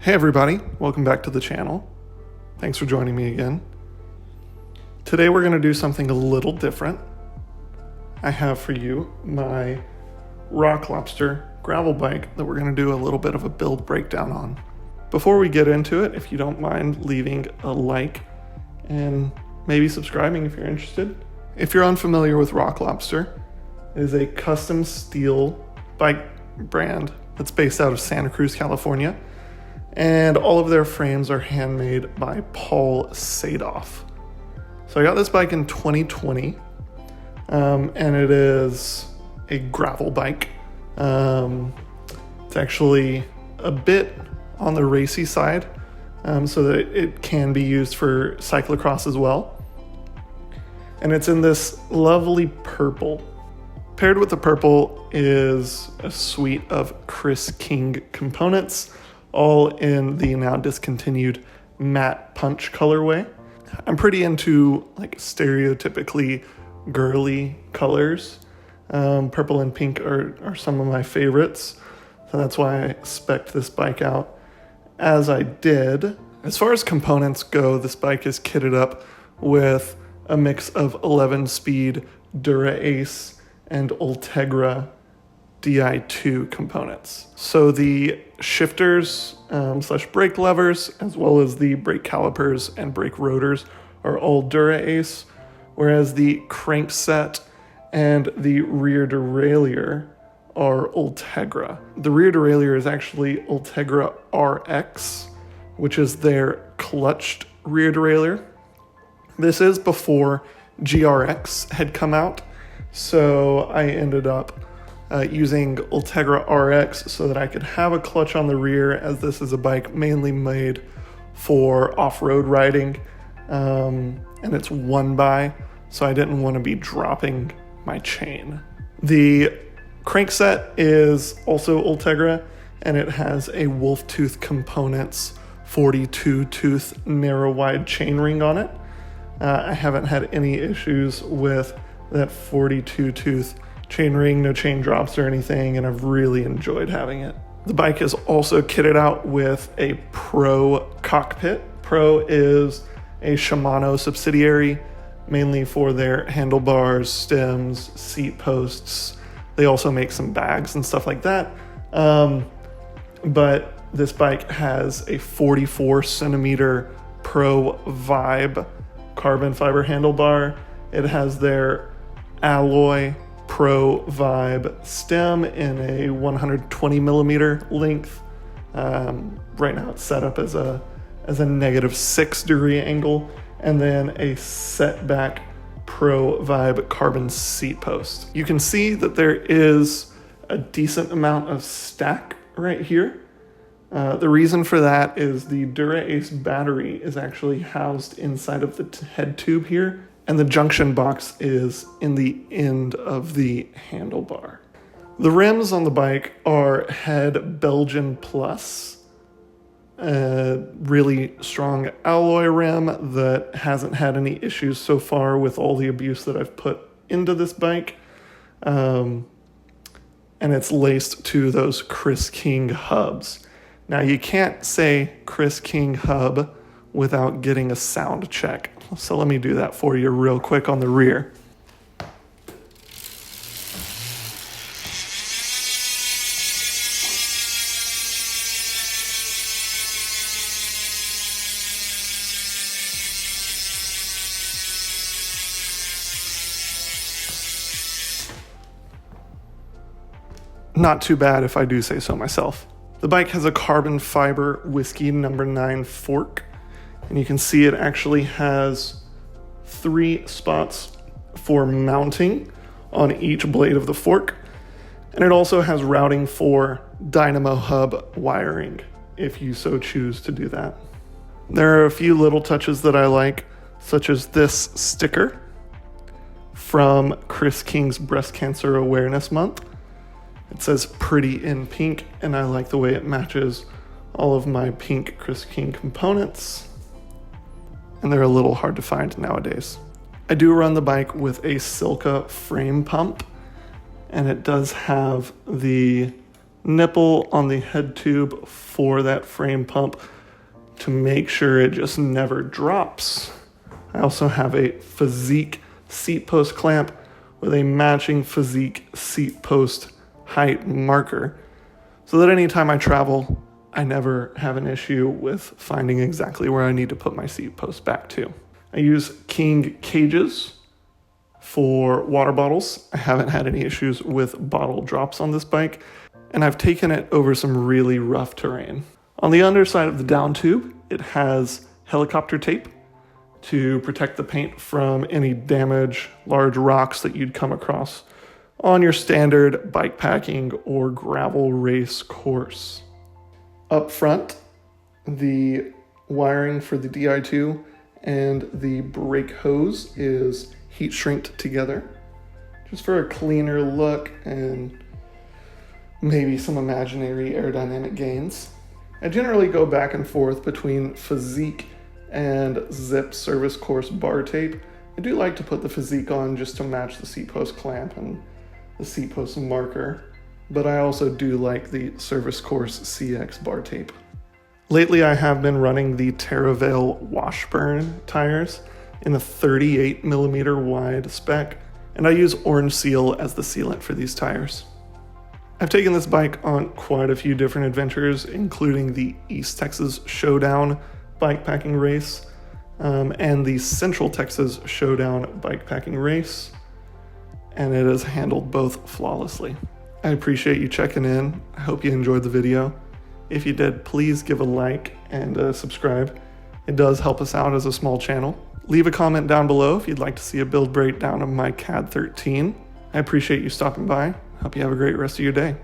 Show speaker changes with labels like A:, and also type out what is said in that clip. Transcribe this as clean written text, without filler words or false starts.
A: Hey everybody, welcome back to the channel. Thanks for joining me again. Today we're going to do something a little different. I have for you my Rock Lobster gravel bike that we're going to do a little bit of a build breakdown on. Before we get into it, if you don't mind leaving a like and maybe subscribing if you're interested. If you're unfamiliar with Rock Lobster, it is a custom steel bike brand that's based out of Santa Cruz, California. And all of their frames are handmade by Paul Sadoff. So I got this bike in 2020, and it is a gravel bike. It's actually a bit on the racy side, so that it can be used for cyclocross as well. And it's in this lovely purple. Paired with the purple is a suite of Chris King components, all in the now discontinued matte punch colorway. I'm pretty into like stereotypically girly colors. Purple and pink are some of my favorites. So that's why I spec'd this bike out as I did. As far as components go, this bike is kitted up with a mix of 11-speed Dura Ace and Ultegra Di2 components. So the shifters slash brake levers, as well as the brake calipers and brake rotors, are all Dura Ace, whereas the crankset and the rear derailleur are Ultegra. The rear derailleur is actually Ultegra RX, which is their clutched rear derailleur. This is before GRX had come out, so I ended up using Ultegra RX so that I could have a clutch on the rear, as this is a bike mainly made for off-road riding, and it's one by, so I didn't want to be dropping my chain. The crankset is also Ultegra, and it has a Wolf Tooth Components 42 tooth narrow wide chain ring on it. I haven't had any issues with that 42 tooth chain ring, no chain drops or anything, and I've really enjoyed having it. The bike is also kitted out with a Pro Cockpit. Pro is a Shimano subsidiary, mainly for their handlebars, stems, seat posts. They also make some bags and stuff like that. But this bike has a 44 centimeter Pro Vibe carbon fiber handlebar. It has their alloy Pro Vibe stem in a 120 millimeter length. Right now it's set up as a -6 degree angle, and then a setback Pro Vibe carbon seat post. You can see that there is a decent amount of stack right here. The reason for that is the Dura Ace battery is actually housed inside of the head tube here, and the junction box is in the end of the handlebar. The rims on the bike are Head Belgian Plus, a really strong alloy rim that hasn't had any issues so far with all the abuse that I've put into this bike. And it's laced to those Chris King hubs. Now you can't say Chris King hub without getting a sound check. So let me do that for you real quick on the rear. Not too bad if I do say so myself. The bike has a carbon fiber whiskey number 9 fork, and you can see it actually has 3 spots for mounting on each blade of the fork, and it also has routing for dynamo hub wiring if you so choose to do that. There are a few little touches that I like, such as this sticker from Chris King's Breast Cancer Awareness Month. It says pretty in pink, and I like the way it matches all of my pink Chris King components, and they're a little hard to find nowadays. I do run the bike with a Silca frame pump, and it does have the nipple on the head tube for that frame pump to make sure it just never drops. I also have a Physique seat post clamp with a matching Physique seat post height marker, so that anytime I travel, I never have an issue with finding exactly where I need to put my seat post back to. I use King cages for water bottles. I haven't had any issues with bottle drops on this bike, and I've taken it over some really rough terrain. On the underside of the down tube, it has helicopter tape to protect the paint from any damage, large rocks that you'd come across on your standard bikepacking or gravel race course. Up front, the wiring for the Di2 and the brake hose is heat shrinked together, just for a cleaner look and maybe some imaginary aerodynamic gains. I generally go back and forth between Physique and Zip service course bar tape. I do like to put the Physique on just to match the seat post clamp and the seat post marker, but I also do like the service course CX bar tape. Lately I have been running the Terravale Washburn tires in a 38mm wide spec, and I use Orange Seal as the sealant for these tires. I've taken this bike on quite a few different adventures, including the East Texas Showdown bikepacking race and the Central Texas Showdown bikepacking race, and it has handled both flawlessly. I appreciate you checking in. I hope you enjoyed the video. If you did, please give a like and subscribe. It does help us out as a small channel. Leave a comment down below if you'd like to see a build breakdown of my CAD 13. I appreciate you stopping by. Hope you have a great rest of your day.